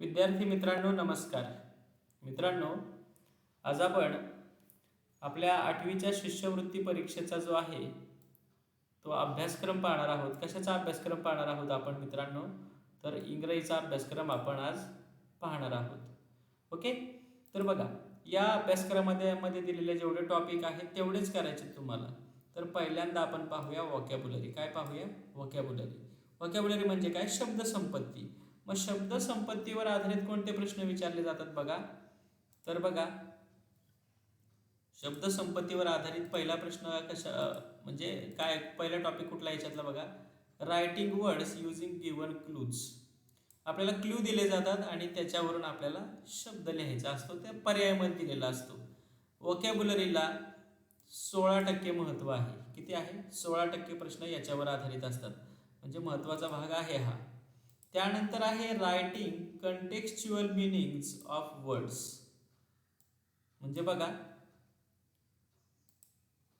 विद्यार्थी मित्रांनो नमस्कार. मित्रांनो, आज आपण आपल्या 8वीच्या शिष्यवृत्ती परीक्षेचा जो आहे तो अभ्यासक्रम पाहणार आहोत. कशाचा अभ्यासक्रम पाहणार आहोत आपण मित्रांनो? तर इंग्रजीचा अभ्यासक्रम आपण आज पाहणार आहोत. ओके, तर बघा, या अभ्यासक्रमामध्ये दिलेले जेवढे टॉपिक आहेत तेवढेच करायचे तुम्हाला. तर पहिल्यांदा आपण पाहूया व्हॉकॅब्युलरी. काय पाहूया? व्हॉकॅब्युलरी. व्हॉकॅब्युलरी म्हणजे काय? शब्दसंपत्ती. मग शब्दसंपत्तीवर आधारित कोणते प्रश्न विचारले जातात बघा. तर बघा, शब्दसंपत्तीवर आधारित पहिला प्रश्न म्हणजे काय, पहिला टॉपिक कुठला याच्यातला बघा. Writing words using given clues. आपल्याला क्लू दिले जातात आणि त्याच्यावरून आपल्याला शब्द लिहायचा असतो. त्या पर्यायामध्ये दिलेला असतो. व्हॉकॅब्युलरीला 16% महत्त्व आहे. किती आहे? 16% प्रश्न याच्यावर आधारित असतात. म्हणजे महत्त्वाचा भाग आहे हा. त्यानंतर आहे रायटिंग कंटेक्स्च्युअल मिनिंग्स ऑफ वर्ड्स. म्हणजे बघा,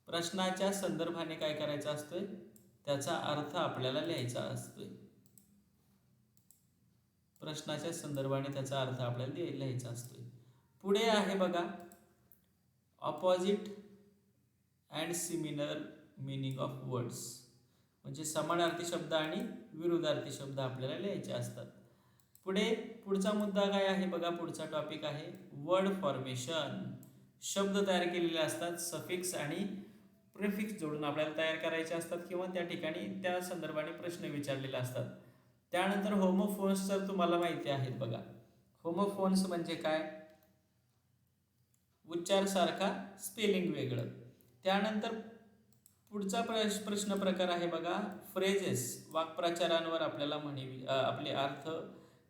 प्रश्नाच्या संदर्भाने काय करायचा असतोय? त्याचा अर्थ आपल्याला लिहायचा असतोय. प्रश्नाच्या संदर्भाने त्याचा अर्थ आपल्याला लिहायचा असतोय. पुढे आहे बघा, opposite and similar meaning of words. म्हणजे समानार्थी शब्द आणि विरुद्धार्थी शब्द आपल्याला लिहायचे असतात. पुढचा मुद्दा काय आहे बघा. पुढचा टॉपिक आहे वर्ड फॉर्मेशन. शब्द तयार केलेले असतात, सफिक्स आणि प्रिफिक्स जोडून आपल्याला तयार करायचे असतात किंवा त्या ठिकाणी त्या संदर्भाने प्रश्न विचारलेले असतात. त्यानंतर होमोफोन्स तर तुम्हाला माहिती आहेत बघा. होमोफोन्स म्हणजे काय? उच्चार सारखा, स्पेलिंग वेगळं. त्यानंतर पुढचा प्रश्न प्रकार आहे बघा, फ्रेजेस. वाक्प्रचारांवर आपल्याला आपले अर्थ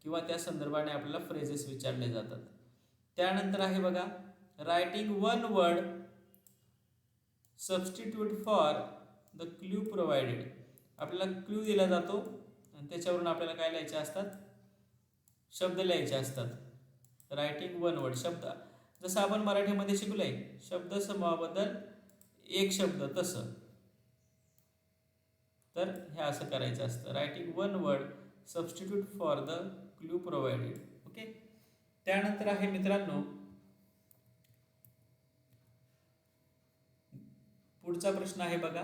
किंवा त्या संदर्भाने आपल्याला फ्रेजेस विचारले जातात. त्यानंतर आहे बघा, writing one word substitute for the clue provided. आपल्याला क्ल्यू दिला जातो आणि त्याच्यावरून आपल्याला काय लिहायचे असतात? शब्द लिहायचे असतात. रायटिंग वन वर्ड, शब्द जसं आपण मराठीमध्ये शिकलोय शब्द समूहाबद्दल एक शब्द, तसं तर हे असं करायचं असतं. Writing one word substitute for the clue provided. Okay. त्यानंतर आहे मित्रांनो, पुढचा प्रश्न आहे बघा,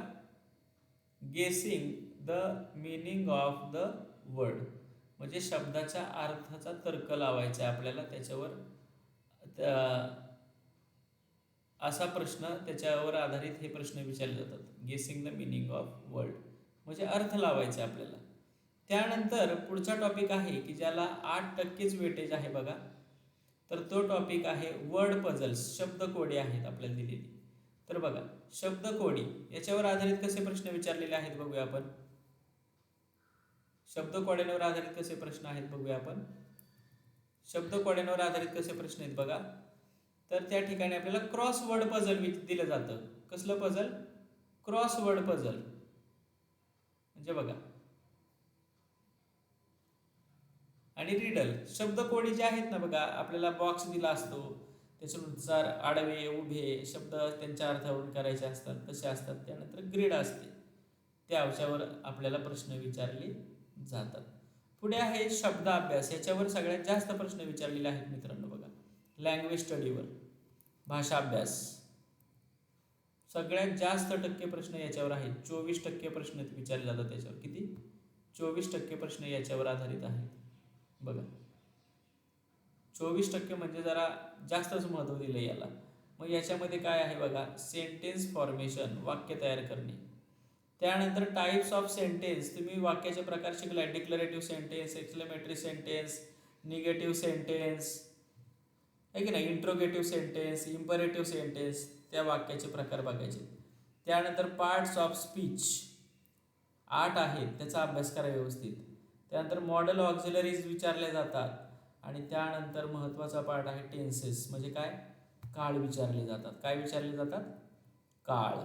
गेसिंग the meaning of the word. म्हणजे शब्दाच्या अर्थाचा तर्क लावायचा आहे आपल्याला. त्याच्यावर असा प्रश्न, त्याच्यावर आधारित हे प्रश्न विचारले जातात. गेसिंग द मिनिंग ऑफ वर्ड म्हणजे अर्थ लावायचा आपल्याला. त्यानंतर पुढचा टॉपिक आहे की ज्याला 8%च वेटेज आहे बघा. तर तो टॉपिक आहे वर्ड पझल्स. शब्दकोडी आहेत आपल्याला दिलेली. तर बघा, शब्दकोडी याच्यावर आधारित कसे प्रश्न विचारलेले आहेत बघूया आपण. शब्दकोड्यांवर आधारित कसे प्रश्न आहेत बघूया आपण. शब्दकोड्यांवर आधारित कसे प्रश्न आहेत बघा. तर त्या ठिकाणी आपल्याला क्रॉसवर्ड पझल दिलं जातं. कसलं पझल? Crossword puzzle. म्हणजे बघा, आणि रिडल. शब्दकोडी जे आहेत ना बघा, आपल्याला बॉक्स दिला असतो, त्याच्यानुसार आडवे उभे शब्द त्यांच्या अर्थावरून करायचे असतात, तसे असतात. त्यानंतर ग्रीड असते, त्याच्यावर आपल्याला प्रश्न विचारले जातात. पुढे आहे शब्द अभ्यास. याच्यावर सगळ्यात जास्त प्रश्न विचारलेले आहेत मित्रांनो बघा. लँग्वेज स्टडीवर, भाषा अभ्यास, सगळ्यात जास्त टक्के प्रश्न याच्यावर आहेत. 24% प्रश्न विचारले जातात त्याच्यावर. किती? 24% प्रश्न याच्यावर आधारित आहेत बघा. 24% म्हणजे जरा जास्तच महत्त्व दिलं याला. मग याच्यामध्ये काय आहे बघा, सेंटेन्स फॉर्मेशन, वाक्य तयार करणे. त्यानंतर टाईप्स ऑफ सेंटेन्स. तुम्ही वाक्याचे प्रकार शिकलाय. Declarative sentence, exclamatory sentence, negative sentence आहे की नाही, इंट्रोगेटिव्ह सेंटेन्स, इम्परेटिव्ह सेंटेन्स, त्या वाक्याचे प्रकार बघायचे. त्यानंतर पार्ट्स ऑफ स्पीच 8 आहेत, त्याचा अभ्यास करा व्यवस्थित. त्यानंतर मॉडल ऑक्झिलरीज विचारले जातात. आणि त्यानंतर महत्त्वाचा पार्ट आहे टेन्सेस. म्हणजे काय? काळ विचारले जातात. काय विचारले जातात? काळ.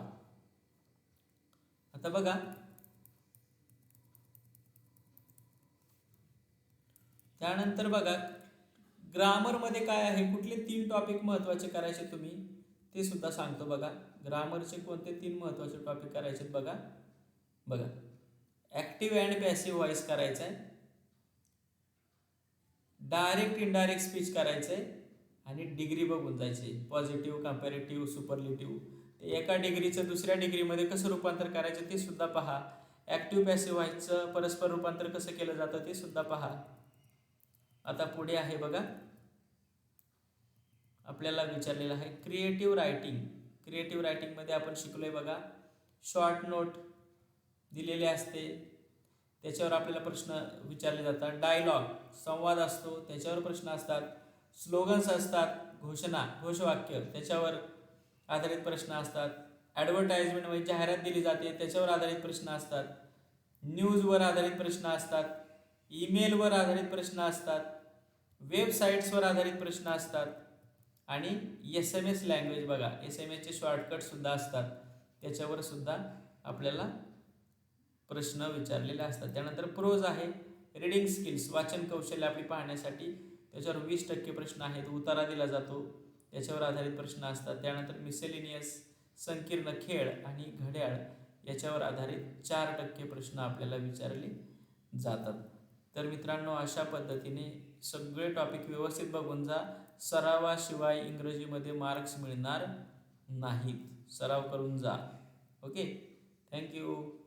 आता बघा, त्यानंतर बघा ग्रामरमध्ये काय आहे, कुठले 3 टॉपिक महत्त्वाचे करायचे तुम्ही ते सुद्धा सांगतो बघा. ग्रामरचे कोणते 3 महत्त्वाचे टॉपिक करायचे बघा. बघा, ॲक्टिव्ह अँड पॅसिव्ह व्हॉइस करायचा आहे, डायरेक्ट इनडायरेक्ट स्पीच करायचं आहे आणि डिग्री बघून जायचे, पॉझिटिव्ह, कंपॅरेटिव्ह, सुपरलेटिव्ह. ते एका डिग्रीचं दुसऱ्या डिग्रीमध्ये कसं रूपांतर करायचं ते सुद्धा पहा. ॲक्टिव्ह पॅसिव्ह व्हायचं परस्पर रूपांतर कसं केलं जातं ते सुद्धा पहा. आता पुढे आहे बघा, आपल्याला विचारलेलं आहे क्रिएटिव्ह रायटिंग. क्रिएटिव्ह रायटिंगमध्ये आपण शिकलोय बघा, शॉर्ट नोट दिलेले असते, त्याच्यावर आपल्याला प्रश्न विचारले जातात. डायलॉग, संवाद असतो, त्याच्यावर प्रश्न असतात. स्लोगन्स असतात, घोषणा, घोषवाक्य, त्याच्यावर आधारित प्रश्न असतात. ॲडव्हर्टाइजमेंट म्हणजे जाहिरात दिली जाते, त्याच्यावर आधारित प्रश्न असतात. न्यूजवर आधारित प्रश्न असतात. ईमेलवर आधारित प्रश्न असतात. वेबसाईट्सवर आधारित प्रश्न असतात. आणि SMS लँग्वेज बघा, SMS शॉर्टकटसुद्धा असतात, त्याच्यावर सुद्धा आपल्याला प्रश्न विचारलेले असतात. त्यानंतर प्रोज आहे, रीडिंग स्किल्स, वाचन कौशल्य आपली पाहण्यासाठी, त्याच्यावर 20% प्रश्न आहेत, उतारा दिला जातो, त्याच्यावर आधारित प्रश्न असतात. त्यानंतर मिसेलिनियस, संकीर्ण खेळ आणि घड्याळ याच्यावर आधारित 4% प्रश्न आपल्याला विचारले जातात. तर मित्रांनो, अशा पद्धतीने सगळे टॉपिक व्यवस्थित बघून जा. सरावाशिवाय इंग्रजीमध्ये मार्क्स मिळणार नाहीत, सराव करून जा. Okay, thank you.